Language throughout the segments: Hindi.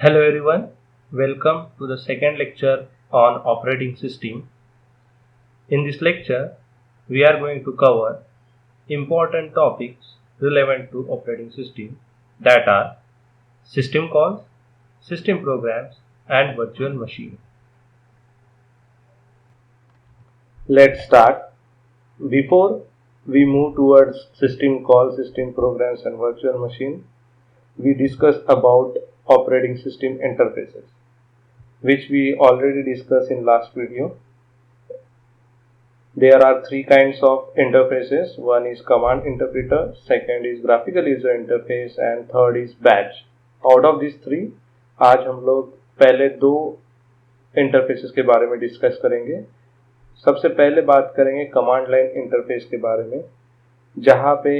Hello everyone, welcome to the second lecture on operating system. In this lecture, we are going to cover important topics relevant to operating system that are system calls, system programs and virtual machine. Let's start. Before we move towards system calls, system programs and virtual machine, we discuss about operating system interfaces, which we already discussed in last video. There are three kinds of interfaces. One is command interpreter, second is graphical user interface and third is batch. Out of these three, आज हम लोग पहले दो इंटरफेसेस के बारे में डिस्कस करेंगे. सबसे पहले बात करेंगे कमांड लाइन इंटरफेस के बारे में, जहाँ पे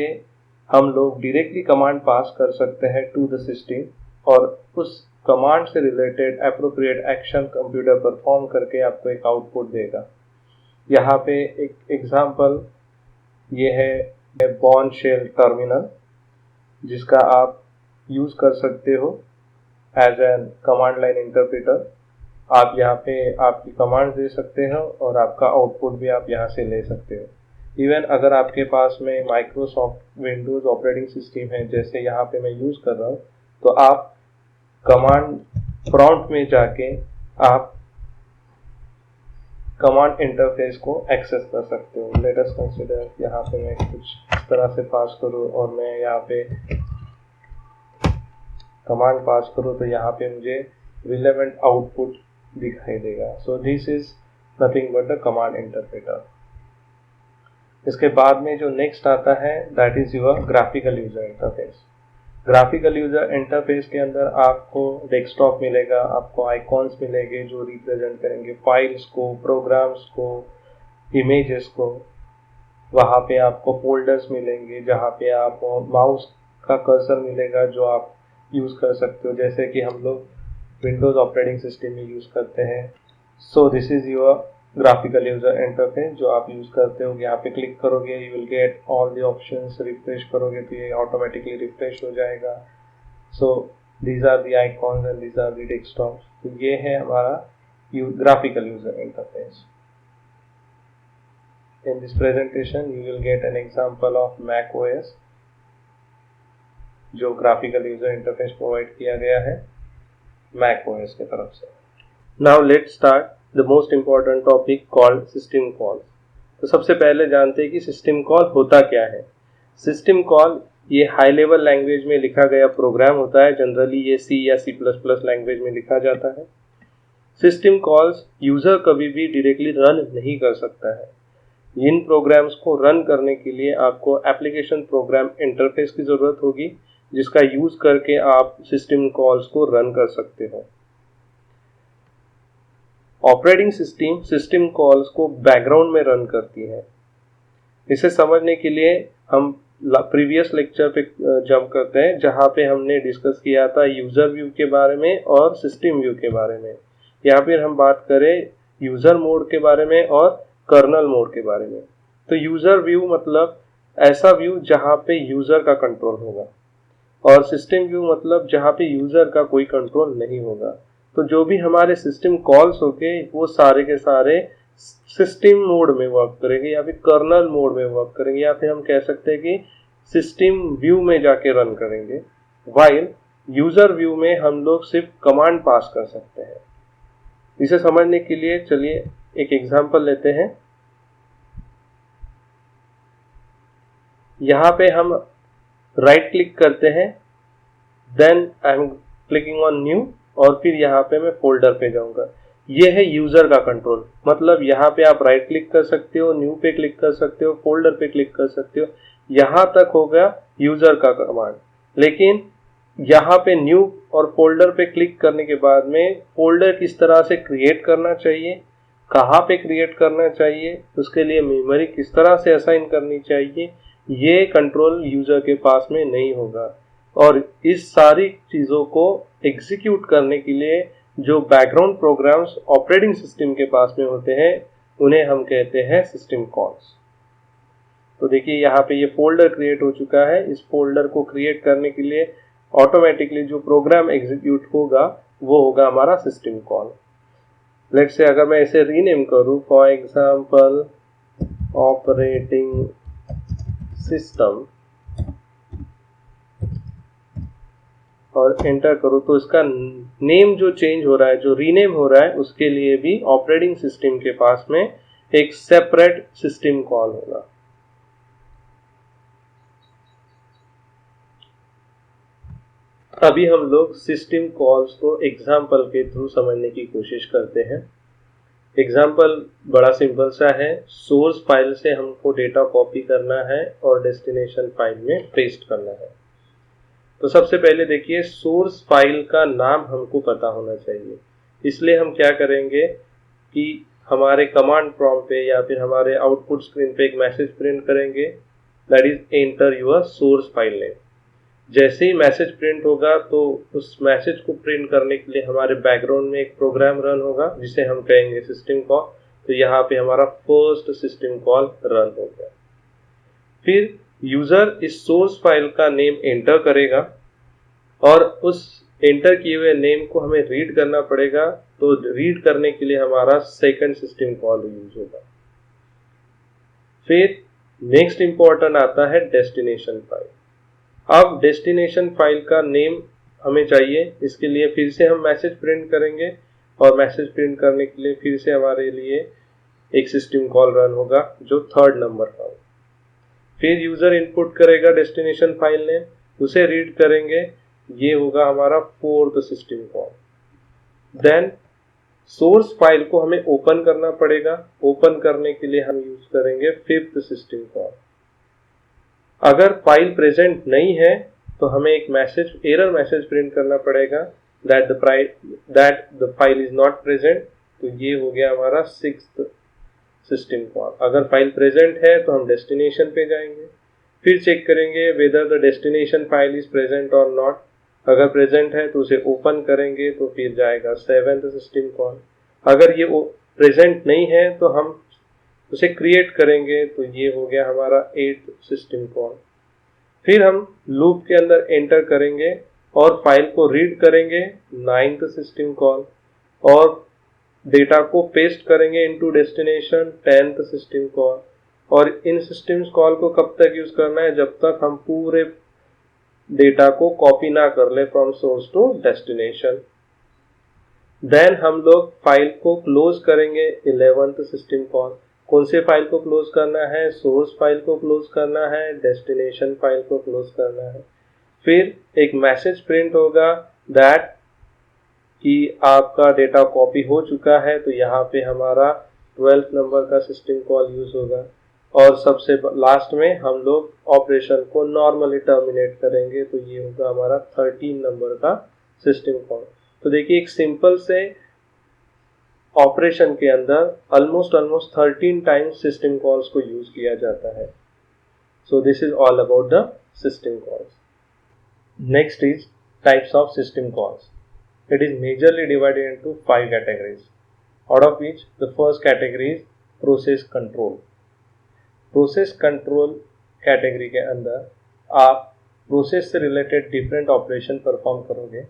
हम लोग डायरेक्टली कमांड पास कर सकते हैं टू द सिस्टम और उस कमांड से related appropriate action computer perform करके आपको एक आउटपुट देगा. यहाँ पे एक एग्जांपल ये है बॉर्न शेल टर्मिनल, जिसका आप यूज कर सकते हो as an command line interpreter. आप यहाँ पे आपकी कमांड दे सकते हो और आपका आउटपुट भी आप यहाँ से ले सकते हो. इवन अगर आपके पास में माइक्रोसॉफ्ट विंडोज ऑपरेटिंग सिस्टम है, जैसे यहाँ पे मैं यूज कर रहा हूँ, तो आप कमांड प्रॉम्प्ट में जाके आप कमांड इंटरफेस को एक्सेस कर सकते हो. लेट अस कंसीडर यहाँ पे मैं कुछ इस तरह से पास करूँ और मैं यहाँ पे कमांड पास करूँ तो यहाँ पे मुझे रिलेवेंट आउटपुट दिखाई देगा. सो this is nothing but the command interpreter. इसके बाद में जो नेक्स्ट आता है that is your graphical user interface. Graphical user interface के अंदर आपको डेस्कटॉप मिलेगा, आपको आइकॉन्स मिलेंगे जो रिप्रेजेंट करेंगे फाइल्स को, प्रोग्राम्स को, इमेजेस को. वहाँ पे आपको फोल्डर्स मिलेंगे जहाँ पे आप माउस का कर्सर मिलेगा जो आप यूज कर सकते हो, जैसे कि हम लोग विंडोज ऑपरेटिंग सिस्टम में यूज करते हैं. So this is your graphical user interface जो आप यूज करते हो. यहाँ पे क्लिक करोगे you will get all the options. Refresh करोगे तो ये ऑटोमेटिकली रिफ्रेश हो जाएगा. So these are the icons and these are the desktop. तो ये है हमारा graphical user interface. In this presentation you will get an example of Mac OS जो ग्राफिकल यूजर इंटरफेस प्रोवाइड किया गया है Mac OS की तरफ से. Now let's start the most important topic called system call. तो सबसे पहले जानते हैं कि सिस्टम कॉल होता क्या है. सिस्टम कॉल ये हाई लेवल लैंग्वेज में लिखा गया प्रोग्राम होता है. जनरली ये C या C++ लैंग्वेज में लिखा जाता है. सिस्टम कॉल्स यूजर कभी भी डायरेक्टली रन नहीं कर सकता है. इन प्रोग्राम्स को रन करने के लिए आपको एप्लीकेशन प्रोग्राम इंटरफेस की जरूरत होगी, जिसका यूज करके आप सिस्टम कॉल्स को रन कर सकते हो. ऑपरेटिंग सिस्टम सिस्टम कॉल्स को बैकग्राउंड में रन करती है. इसे समझने के लिए हम प्रीवियस लेक्चर पे जंप करते हैं, जहां पे हमने डिस्कस किया था यूजर व्यू के बारे में और सिस्टम व्यू के बारे में. यहाँ पर हम बात करें यूजर मोड के बारे में और कर्नल मोड के बारे में. तो यूजर व्यू मतलब ऐसा व्यू जहां पे यूजर का कंट्रोल होगा, और सिस्टम व्यू मतलब जहां पे यूजर का कोई कंट्रोल नहीं होगा. तो जो भी हमारे सिस्टम कॉल्स होंगे वो सारे के सारे सिस्टम मोड में वर्क करेंगे या फिर कर्नल मोड में वर्क करेंगे, या फिर हम कह सकते हैं कि सिस्टम व्यू में जाके रन करेंगे. वाइल यूजर व्यू में हम लोग सिर्फ कमांड पास कर सकते हैं. इसे समझने के लिए चलिए एक एग्जांपल लेते हैं. यहाँ पे हम राइट क्लिक करते हैं, then I am clicking on new, और फिर यहाँ पे मैं फोल्डर पे जाऊंगा. ये है यूजर का कंट्रोल. मतलब यहाँ पे आप राइट क्लिक कर सकते हो, न्यू पे क्लिक कर सकते हो, फोल्डर पे क्लिक कर सकते हो. यहाँ तक हो गया यूजर का कमांड. लेकिन यहाँ पे न्यू और फोल्डर पे क्लिक करने के बाद में फोल्डर किस तरह से क्रिएट करना चाहिए, कहाँ पे क्रिएट करना चाहिए, उसके लिए मेमोरी किस तरह से असाइन करनी चाहिए, ये कंट्रोल यूजर के पास में नहीं होगा. और इस सारी चीज़ों को एग्जीक्यूट करने के लिए जो बैकग्राउंड प्रोग्राम्स ऑपरेटिंग सिस्टम के पास में होते हैं उन्हें हम कहते हैं सिस्टम कॉल्स. तो देखिए यहाँ पे ये फोल्डर क्रिएट हो चुका है. इस फोल्डर को क्रिएट करने के लिए ऑटोमेटिकली जो प्रोग्राम एग्जीक्यूट होगा वो होगा हमारा सिस्टम कॉल। लेट्स से अगर मैं इसे रीनेम करूँ, फॉर एग्जांपल ऑपरेटिंग सिस्टम, और एंटर करूँ तो इसका नेम जो चेंज हो रहा है, जो रीनेम हो रहा है, उसके लिए भी ऑपरेटिंग सिस्टम के पास में एक सेपरेट सिस्टम कॉल होगा। अभी हम लोग सिस्टम कॉल्स को एग्जाम्पल के थ्रू समझने की कोशिश करते हैं। एग्जाम्पल बड़ा सिंपल सा है। सोर्स फाइल से हमको डेटा कॉपी करना है और डेस्टिनेशन फाइल में पेस्ट करना है। तो सबसे पहले देखिए, सोर्स फाइल का नाम हमको पता होना चाहिए। इसलिए हम क्या करेंगे कि हमारे कमांड प्रॉम्प्ट पे या फिर हमारे आउटपुट स्क्रीन पे एक मैसेज प्रिंट करेंगे, that is enter your source file name. जैसे ही मैसेज प्रिंट होगा तो उस मैसेज को प्रिंट करने के लिए हमारे बैकग्राउंड में एक प्रोग्राम रन होगा जिसे हम कहेंगे सिस्टम कॉल। तो यहाँ पे हमारा फर्स्ट सिस्टम कॉल रन हो गया। फिर यूजर इस सोर्स फाइल का नेम एंटर करेगा और उस एंटर किए हुए नेम को हमें रीड करना पड़ेगा। तो रीड करने के लिए हमारा सेकंड सिस्टम कॉल यूज होगा। फिर नेक्स्ट इंपॉर्टेंट आता है डेस्टिनेशन फाइल। अब डेस्टिनेशन फाइल का नेम हमें चाहिए, इसके लिए फिर से हम मैसेज प्रिंट करेंगे और मैसेज प्रिंट करने के लिए फिर से हमारे लिए एक सिस्टम कॉल रन होगा जो थर्ड नंबर का होगा। फिर यूजर इनपुट करेगा डेस्टिनेशन फाइल नेम, उसे रीड करेंगे, ये होगा हमारा fourth system call. Then source file को हमें ओपन करना पड़ेगा। ओपन करने के लिए हम यूज करेंगे फिफ्थ सिस्टम कॉल। अगर फाइल प्रेजेंट नहीं है तो हमें एक मैसेज, एरर मैसेज प्रिंट करना पड़ेगा that the file is not present. तो ये हो गया हमारा सिक्स्थ सिस्टम कॉल। अगर फाइल प्रेजेंट है तो हम डेस्टिनेशन पे जाएंगे, फिर चेक करेंगे whether the destination file is present और नॉट। अगर प्रेजेंट है तो उसे ओपन करेंगे, तो फिर जाएगा सेवेंथ सिस्टम कॉल। अगर ये प्रेजेंट नहीं है तो हम उसे क्रिएट करेंगे, तो ये हो गया हमारा एट्थ सिस्टम कॉल। फिर हम लूप के अंदर एंटर करेंगे और फाइल को रीड करेंगे, नाइन्थ सिस्टम कॉल, और डेटा को पेस्ट करेंगे into destination, tenth system call. और इन सिस्टम कॉल को कब तक यूज करना है, जब तक हम पूरे डेटा को कॉपी ना कर ले from source to destination. Then हम लोग फाइल को क्लोज करेंगे, 11th सिस्टम कॉल। कौन से फाइल को क्लोज करना है, सोर्स फाइल को क्लोज करना है, डेस्टिनेशन फाइल को क्लोज करना है। फिर एक मैसेज प्रिंट होगा दैट कि आपका डेटा कॉपी हो चुका है, तो यहाँ पे हमारा 12th नंबर का सिस्टम कॉल यूज होगा। और सबसे लास्ट में हम लोग ऑपरेशन को नॉर्मली टर्मिनेट करेंगे, तो ये होगा हमारा 13 नंबर का सिस्टम कॉल। तो देखिए, एक सिंपल से ऑपरेशन के अंदर ऑलमोस्ट 13 टाइम्स सिस्टम कॉल्स को यूज किया जाता है। सो this is all about the system calls. Next is types of system calls. It is majorly divided into 5 categories, out of which the first category is process control. Process control category के अंदर आप प्रोसेस से रिलेटेड डिफरेंट ऑपरेशन परफॉर्म करोगे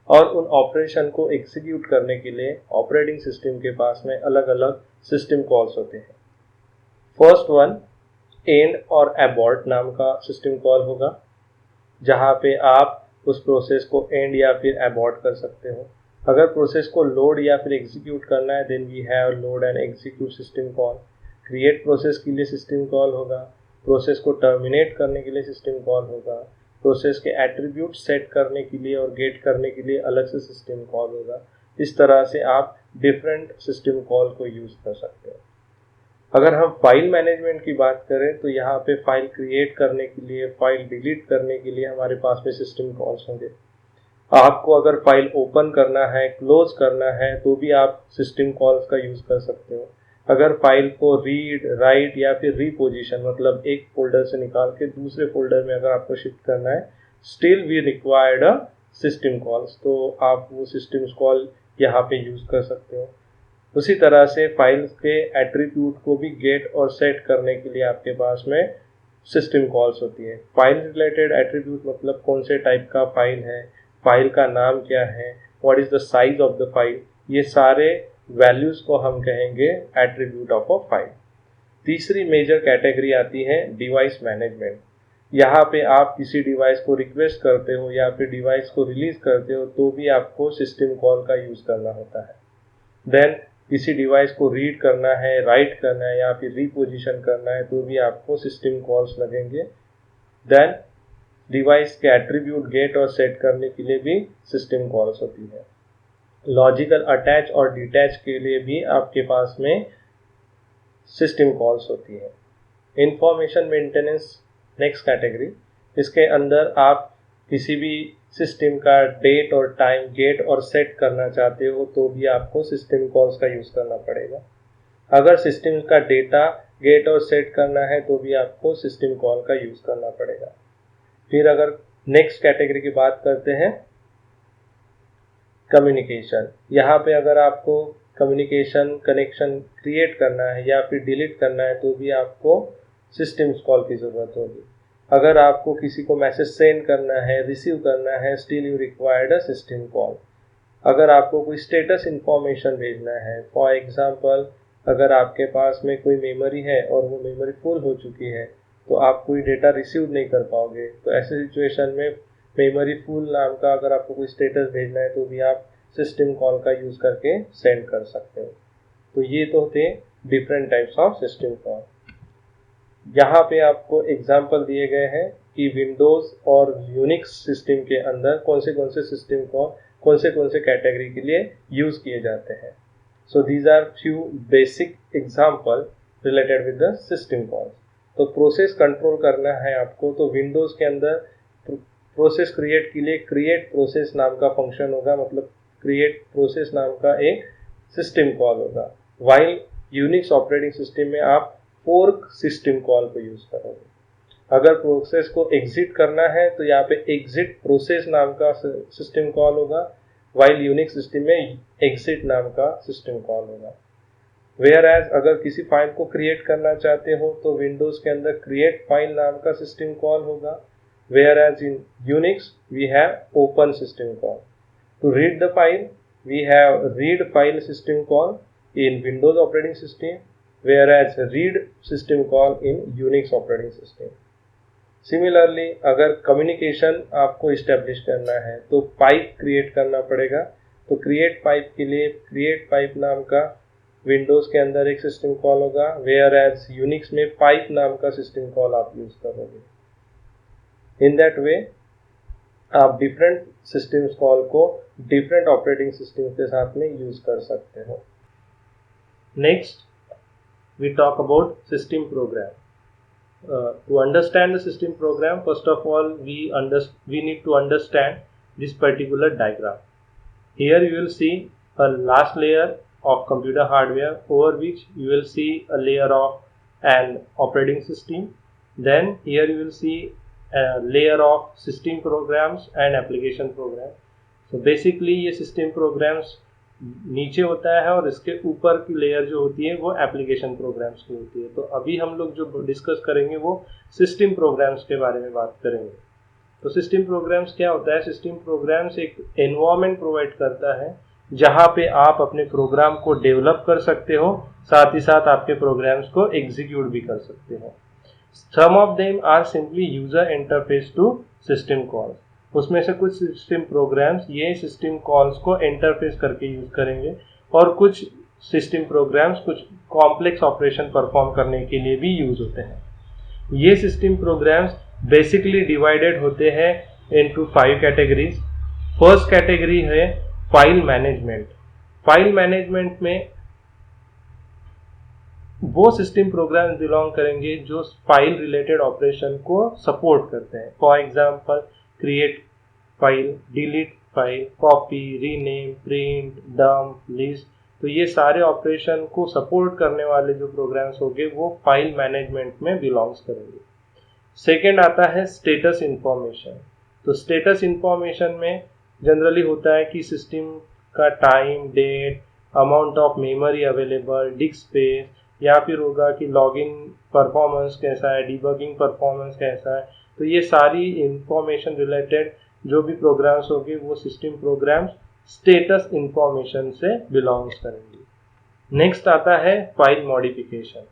और उन ऑपरेशन को एग्जीक्यूट करने के लिए ऑपरेटिंग सिस्टम के पास में अलग अलग सिस्टम कॉल्स होते हैं. फर्स्ट वन एंड और अबॉर्ट नाम का सिस्टम कॉल होगा, जहाँ पे आप उस प्रोसेस को एंड या फिर अबॉर्ट कर सकते हो. अगर प्रोसेस को लोड या फिर एग्जीक्यूट करना है, then we have load and execute system call. Create process के लिए सिस्टम कॉल होगा, प्रोसेस को टर्मिनेट करने के लिए सिस्टम कॉल होगा, प्रोसेस के एट्रीब्यूट सेट करने के लिए और गेट करने के लिए अलग से सिस्टम कॉल होगा. इस तरह से आप डिफरेंट सिस्टम कॉल को यूज कर सकते हो. अगर हम फाइल मैनेजमेंट की बात करें तो यहाँ पे फाइल क्रिएट करने के लिए, फाइल डिलीट करने के लिए हमारे पास में सिस्टम कॉल्स होंगे. आपको अगर फाइल ओपन करना है, क्लोज करना है, तो भी आप सिस्टम कॉल्स का यूज कर सकते हो. अगर फाइल को रीड, राइट या फिर रीपोजिशन, मतलब एक फोल्डर से निकाल के दूसरे फोल्डर में अगर आपको शिफ्ट करना है, still we required a system calls, तो आप वो सिस्टम कॉल यहाँ पे यूज कर सकते हो. उसी तरह से फाइल्स के एट्रीब्यूट को भी गेट और सेट करने के लिए आपके पास में सिस्टम कॉल्स होती है. फाइल रिलेटेड एट्रीब्यूट मतलब कौन से टाइप का फाइल है, फाइल का नाम क्या है, what is the size of the file, ये सारे वैल्यूज को हम कहेंगे एट्रीब्यूट ऑफ अ फाइल। तीसरी मेजर कैटेगरी आती है डिवाइस मैनेजमेंट। यहाँ पे आप किसी डिवाइस को रिक्वेस्ट करते हो या फिर डिवाइस को रिलीज करते हो तो भी आपको सिस्टम कॉल का यूज करना होता है। देन किसी डिवाइस को रीड करना है, राइट करना है या फिर रिपोजिशन करना है तो भी आपको सिस्टम कॉल्स लगेंगे। देन डिवाइस के एट्रीब्यूट गेट और सेट करने के लिए भी सिस्टम कॉल्स होती है। लॉजिकल अटैच और डिटैच के लिए भी आपके पास में सिस्टम कॉल्स होती है। इंफॉर्मेशन मेंटेनेंस नेक्स्ट कैटेगरी, इसके अंदर आप किसी भी सिस्टम का डेट और टाइम गेट और सेट करना चाहते हो तो भी आपको सिस्टम कॉल्स का यूज करना पड़ेगा। अगर सिस्टम का डेटा गेट और सेट करना है तो भी आपको सिस्टम कॉल का यूज करना पड़ेगा। फिर अगर नेक्स्ट कैटेगरी की बात करते हैं कम्युनिकेशन, यहाँ पे अगर आपको कम्युनिकेशन कनेक्शन क्रिएट करना है या फिर डिलीट करना है तो भी आपको सिस्टम कॉल की ज़रूरत होगी। अगर आपको किसी को मैसेज सेंड करना है, रिसीव करना है, still you required a system call. अगर आपको कोई स्टेटस इंफॉर्मेशन भेजना है, फॉर एग्जांपल अगर आपके पास में कोई मेमोरी है और वो मेमोरी फुल हो चुकी है तो आप कोई डेटा रिसीव नहीं कर पाओगे, तो ऐसे सिचुएशन में मेमोरी फुल नाम का अगर आपको कोई स्टेटस भेजना है तो भी आप सिस्टम कॉल का यूज करके सेंड कर सकते हो। तो ये तो थे different types of system call. यहाँ पे आपको एग्जाम्पल दिए गए हैं कि विंडोज और यूनिक्स सिस्टम के अंदर कौन से सिस्टम कॉल कौन से कैटेगरी के लिए यूज किए जाते हैं। So these are few basic example related with the system call. तो प्रोसेस कंट्रोल करना है आपको तो विंडोज के अंदर प्रोसेस क्रिएट के लिए क्रिएट प्रोसेस नाम का फंक्शन होगा, मतलब क्रिएट प्रोसेस नाम का एक सिस्टम कॉल होगा। वाइल यूनिक्स ऑपरेटिंग सिस्टम में आप फोर्क सिस्टम कॉल को यूज करोगे। अगर प्रोसेस को एग्जिट करना है तो यहाँ पे एग्जिट प्रोसेस नाम का सिस्टम कॉल होगा, वाइल यूनिक्स सिस्टम में एग्जिट नाम का सिस्टम कॉल होगा। वेयर एज अगर किसी फाइल को क्रिएट करना चाहते हो तो विंडोज के अंदर क्रिएट फाइल नाम का सिस्टम कॉल होगा, whereas in Unix we have open system call. To read the file we have read file system call in Windows operating system, whereas read system call in Unix operating system. Similarly, अगर कम्युनिकेशन आपको इस्टेब्लिश करना है तो पाइप क्रिएट करना पड़ेगा। तो क्रिएट पाइप के लिए क्रिएट पाइप नाम का विंडोज के अंदर एक सिस्टम कॉल होगा, वेयर एज यूनिक्स में पाइप नाम का सिस्टम कॉल आप यूज करोगे। इन दैट वे आप डिफरेंट सिस्टम कॉल को डिफरेंट ऑपरेटिंग सिस्टम के साथ में यूज कर सकते हो। Next we talk about system program. To understand the system program, first of all we need to understand this particular diagram. Here you will see a last layer of computer hardware over which you will see a layer of an operating system. Then here you will see a layer of system programs and application programs. So basically ये system programs नीचे होता है और इसके ऊपर की लेयर जो होती है वो एप्लीकेशन प्रोग्राम्स की होती है। तो अभी हम लोग जो डिस्कस करेंगे वो सिस्टम प्रोग्राम्स के बारे में बात करेंगे। तो सिस्टम प्रोग्राम्स क्या होता है? सिस्टम प्रोग्राम्स एक एनवायरनमेंट प्रोवाइड करता है जहाँ पे आप अपने प्रोग्राम को डेवलप कर सकते हो, साथ ही साथ आपके प्रोग्राम्स को एग्जीक्यूट भी कर सकते हो। Some of them are simply user interface to system calls. उसमें से कुछ सिस्टम प्रोग्राम्स ये सिस्टम कॉल्स को इंटरफेस करके यूज करेंगे और कुछ सिस्टम प्रोग्राम्स कुछ कॉम्प्लेक्स ऑपरेशन परफॉर्म करने के लिए भी यूज होते हैं। ये सिस्टम प्रोग्राम्स बेसिकली डिवाइडेड होते हैं इनटू 5 कैटेगरीज। फर्स्ट कैटेगरी है फाइल मैनेजमेंट। फाइल मैनेजमेंट में वो सिस्टम प्रोग्राम्स बिलोंग करेंगे जो फाइल रिलेटेड ऑपरेशन को सपोर्ट करते हैं। For example create file, delete file, copy, rename, print, dump, list. तो ये सारे ऑपरेशन को सपोर्ट करने वाले जो प्रोग्राम्स होंगे वो फाइल मैनेजमेंट में बिलोंग्स करेंगे। सेकेंड आता है स्टेटस इंफॉर्मेशन। तो स्टेटस इंफॉर्मेशन में जनरली होता है कि सिस्टम का time, date, amount of memory available, disk space, या फिर होगा कि लॉगिन परफॉर्मेंस कैसा है, डिबगिंग परफॉर्मेंस कैसा है। तो ये सारी इंफॉर्मेशन रिलेटेड जो भी प्रोग्राम्स होंगे वो सिस्टम प्रोग्राम्स स्टेटस इंफॉर्मेशन से बिलोंग्स करेंगी। नेक्स्ट आता है फाइल मॉडिफिकेशन।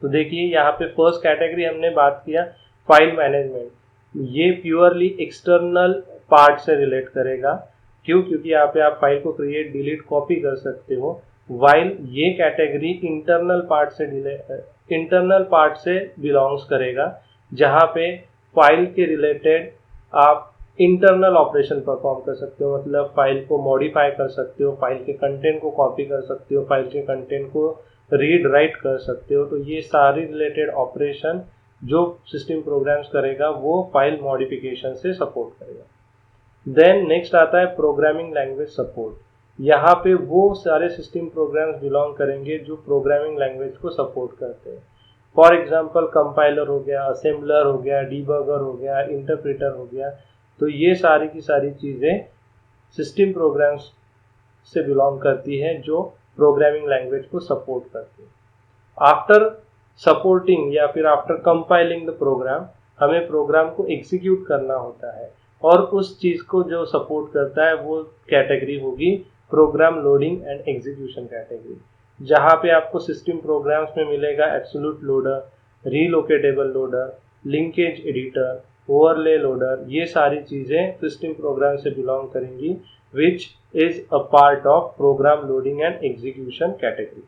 तो देखिए यहाँ पे फर्स्ट कैटेगरी हमने बात किया फाइल मैनेजमेंट, ये प्योरली एक्सटर्नल पार्ट से रिलेट करेगा। क्यों? क्योंकि यहाँ पे आप फाइल को क्रिएट, डिलीट, कॉपी कर सकते हो। वाइल ये कैटेगरी इंटरनल पार्ट से बिलोंग्स करेगा, जहाँ पे फाइल के रिलेटेड आप इंटरनल ऑपरेशन परफॉर्म कर सकते हो, मतलब फाइल को मॉडिफाई कर सकते हो, फाइल के कंटेंट को कॉपी कर सकते हो, फाइल के कंटेंट को रीड राइट कर सकते हो। तो ये सारी रिलेटेड ऑपरेशन जो सिस्टम प्रोग्राम्स करेगा वो फाइल मॉडिफिकेशन से सपोर्ट करेगा। देन नेक्स्ट आता है प्रोग्रामिंग लैंग्वेज सपोर्ट। यहाँ पे वो सारे सिस्टम प्रोग्राम्स बिलोंग करेंगे जो प्रोग्रामिंग लैंग्वेज को सपोर्ट करते हैं। फॉर एग्जांपल कंपाइलर हो गया, असेंबलर हो गया, डीबगर हो गया, इंटरप्रेटर हो गया। तो ये सारी की सारी चीज़ें सिस्टम प्रोग्राम्स से बिलोंग करती है जो प्रोग्रामिंग लैंग्वेज को सपोर्ट करती है। आफ्टर सपोर्टिंग या फिर आफ्टर कंपाइलिंग द प्रोग्राम, हमें प्रोग्राम को एग्जीक्यूट करना होता है, और उस चीज़ को जो सपोर्ट करता है वो कैटेगरी होगी program loading and execution category, जहाँ पे आपको सिस्टम प्रोग्राम्स में मिलेगा absolute loader, relocatable loader, linkage editor, overlay loader. ये सारी चीज़ें सिस्टम प्रोग्राम से बिलोंग करेंगी, which is a part of program loading and execution category.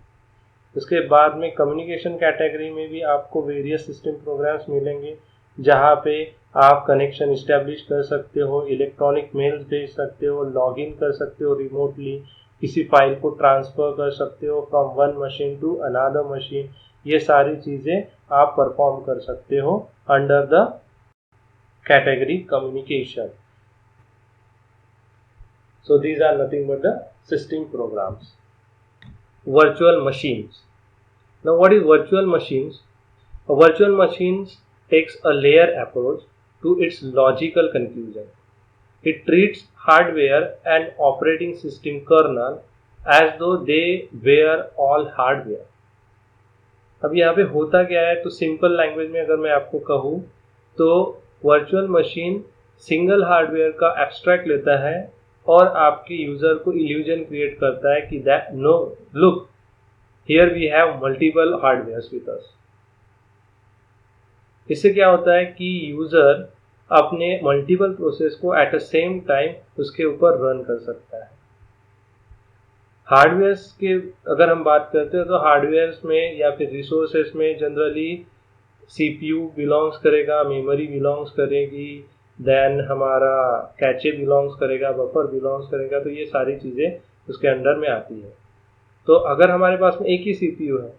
उसके बाद में कम्युनिकेशन कैटेगरी में भी आपको वेरियस सिस्टम प्रोग्राम्स मिलेंगे, जहाँ पे आप कनेक्शन इस्टेब्लिश कर सकते हो, इलेक्ट्रॉनिक मेल्स भेज सकते हो, लॉगिन कर सकते हो रिमोटली, किसी फाइल को ट्रांसफ़र कर सकते हो from one machine to another machine. ये सारी चीज़ें आप परफॉर्म कर सकते हो under the category communication. So these are nothing but the system programs. Virtual machines. Now what is virtual machines? A virtual machine takes a layer approach to its logical conclusion. It treats hardware and operating system kernel as though they were all hardware. अब यहाँ पे होता क्या है, तो सिंपल लैंग्वेज में अगर मैं आपको कहूँ तो वर्चुअल मशीन सिंगल हार्डवेयर का एब्स्ट्रैक्ट लेता है और आपके यूजर को इल्यूजन क्रिएट करता है कि that no look here we have multiple hardwares with us. इससे क्या होता है कि यूजर अपने मल्टीपल प्रोसेस को एट अ सेम टाइम उसके ऊपर रन कर सकता है। हार्डवेयर्स के अगर हम बात करते हैं तो हार्डवेयर्स में या फिर रिसोर्सेस में जनरली सीपीयू बिलोंग्स करेगा, मेमोरी बिलोंग्स करेगी, देन हमारा कैचे बिलोंग्स करेगा, बफर बिलोंग्स करेगा। तो ये सारी चीज़ें उसके अंडर में आती है। तो अगर हमारे पास में एक ही सीपीयू है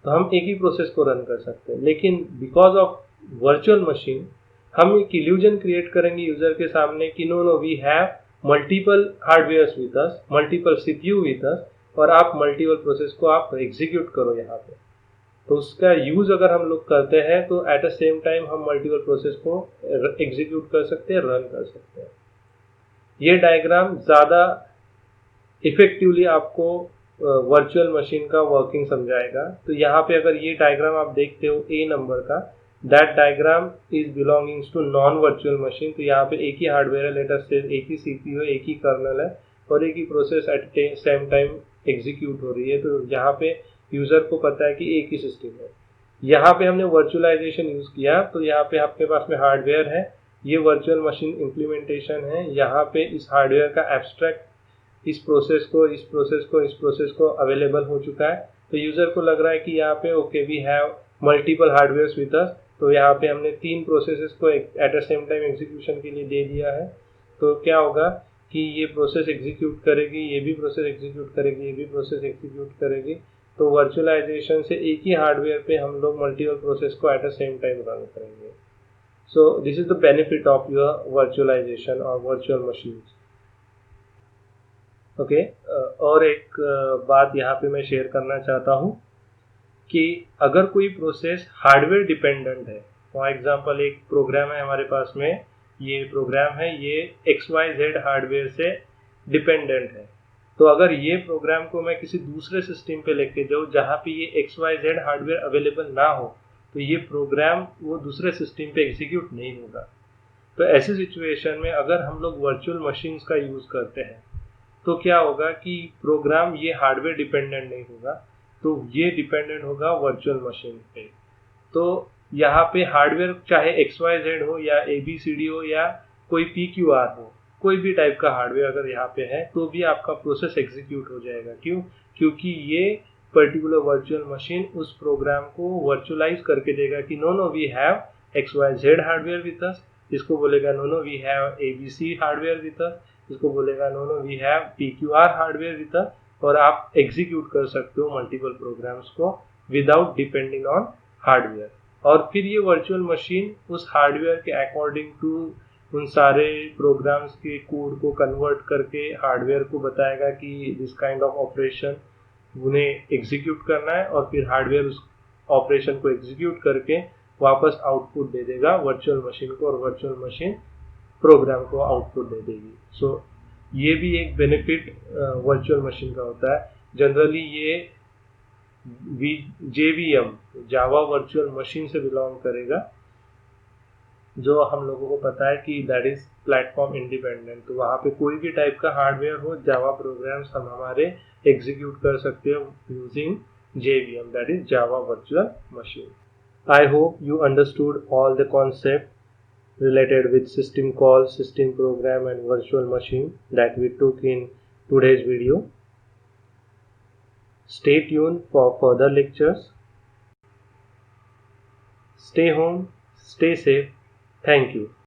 तो हम एक ही प्रोसेस को रन कर सकते हैं, लेकिन बिकॉज ऑफ वर्चुअल मशीन हम एक इल्यूजन क्रिएट करेंगे यूजर के सामने कि no we have multiple hardwares with us, multiple CPU with us, और आप मल्टीपल प्रोसेस को आप एग्जीक्यूट करो यहाँ पे। तो उसका यूज अगर हम लोग करते हैं तो एट द सेम टाइम हम मल्टीपल प्रोसेस को एग्जीक्यूट कर सकते हैं, रन कर सकते हैं। ये डायग्राम ज़्यादा इफेक्टिवली आपको वर्चुअल मशीन का वर्किंग समझाएगा। तो यहाँ पे अगर ये डायग्राम आप देखते हो ए नंबर का, that diagram is belongings to non virtual machine. तो यहाँ पे एक ही हार्डवेयर है, लेट अस से एक ही सीपीयू है, एक ही कर्नल है और एक ही process at same time execute हो रही है। तो यहाँ पे यूजर को पता है कि एक ही सिस्टम है। यहाँ पे हमने वर्चुअलाइजेशन यूज किया, तो यहाँ पे आपके पास में हार्डवेयर है, ये वर्चुअल मशीन इम्प्लीमेंटेशन है। यहाँ पे इस हार्डवेयर का एब्स्ट्रैक्ट इस प्रोसेस को अवेलेबल हो चुका है। तो यूजर को लग रहा है कि यहाँ पे okay we have multiple hardwares with us. तो यहाँ पे हमने 3 प्रोसेसेस को at the same time execution के लिए दे दिया है। तो क्या होगा कि ये प्रोसेस एग्जीक्यूट करेगी, ये भी प्रोसेस एग्जीक्यूट करेगी, ये भी प्रोसेस एग्जीक्यूट करेगी। तो वर्चुअलाइजेशन से एक ही हार्डवेयर पे हम लोग मल्टीपल प्रोसेस को at the same time run करेंगे। So this is the benefit of your virtualization और वर्चुअल मशीन्स। ओके, और एक बात यहाँ पे मैं शेयर करना चाहता हूँ कि अगर कोई प्रोसेस हार्डवेयर डिपेंडेंट है, फॉर एग्जांपल एक प्रोग्राम है हमारे पास में, ये प्रोग्राम है, ये XYZ हार्डवेयर से डिपेंडेंट है। तो अगर ये प्रोग्राम को मैं किसी दूसरे सिस्टम पे लेके जाऊँ जहाँ पे ये XYZ हार्डवेयर अवेलेबल ना हो, तो ये प्रोग्राम वो दूसरे सिस्टम पे एग्जीक्यूट नहीं होगा। तो ऐसी सिचुएशन में अगर हम लोग वर्चुअल मशीन्स का यूज़ करते हैं तो क्या होगा कि प्रोग्राम ये हार्डवेयर डिपेंडेंट नहीं होगा, तो ये डिपेंडेंट होगा वर्चुअल मशीन पे। तो यहाँ पे हार्डवेयर चाहे XYZ हो या ABCD हो या कोई PQR हो, कोई भी टाइप का हार्डवेयर अगर यहाँ पे है तो भी आपका प्रोसेस एग्जीक्यूट हो जाएगा। क्यों? क्योंकि ये पर्टिकुलर वर्चुअल मशीन उस प्रोग्राम को वर्चुअलाइज करके देगा कि no no we have XYZ hardware with us, इसको बोलेगा no no we have ABC hardware with us, इसको बोलेगा no no we have PQR hardware with us, और आप एग्जीक्यूट कर सकते हो मल्टीपल प्रोग्राम्स को विदाउट डिपेंडिंग ऑन हार्डवेयर। और फिर ये वर्चुअल मशीन उस हार्डवेयर के अकॉर्डिंग टू उन सारे प्रोग्राम्स के कोड को कन्वर्ट करके हार्डवेयर को बताएगा कि दिस काइंड ऑफ ऑपरेशन उन्हें एग्जीक्यूट करना है, और फिर हार्डवेयर उस ऑपरेशन को एग्जीक्यूट करके वापस आउटपुट दे देगा वर्चुअल मशीन को, और वर्चुअल मशीन प्रोग्राम को आउटपुट दे देगी। सो ये भी एक बेनिफिट वर्चुअल मशीन का होता है। जनरली ये JVM जावा वर्चुअल मशीन से बिलोंग करेगा, जो हम लोगों को पता है कि दैट इज प्लेटफॉर्म इंडिपेंडेंट। तो वहाँ पे कोई भी टाइप का हार्डवेयर हो, जावा प्रोग्राम्स हम हमारे एग्जीक्यूट कर सकते हैं using JVM, that is Java virtual machine. I hope you understood all the concept related with system call, system program and virtual machine that we took in today's video. Stay tuned for further lectures. Stay home, stay safe. Thank you.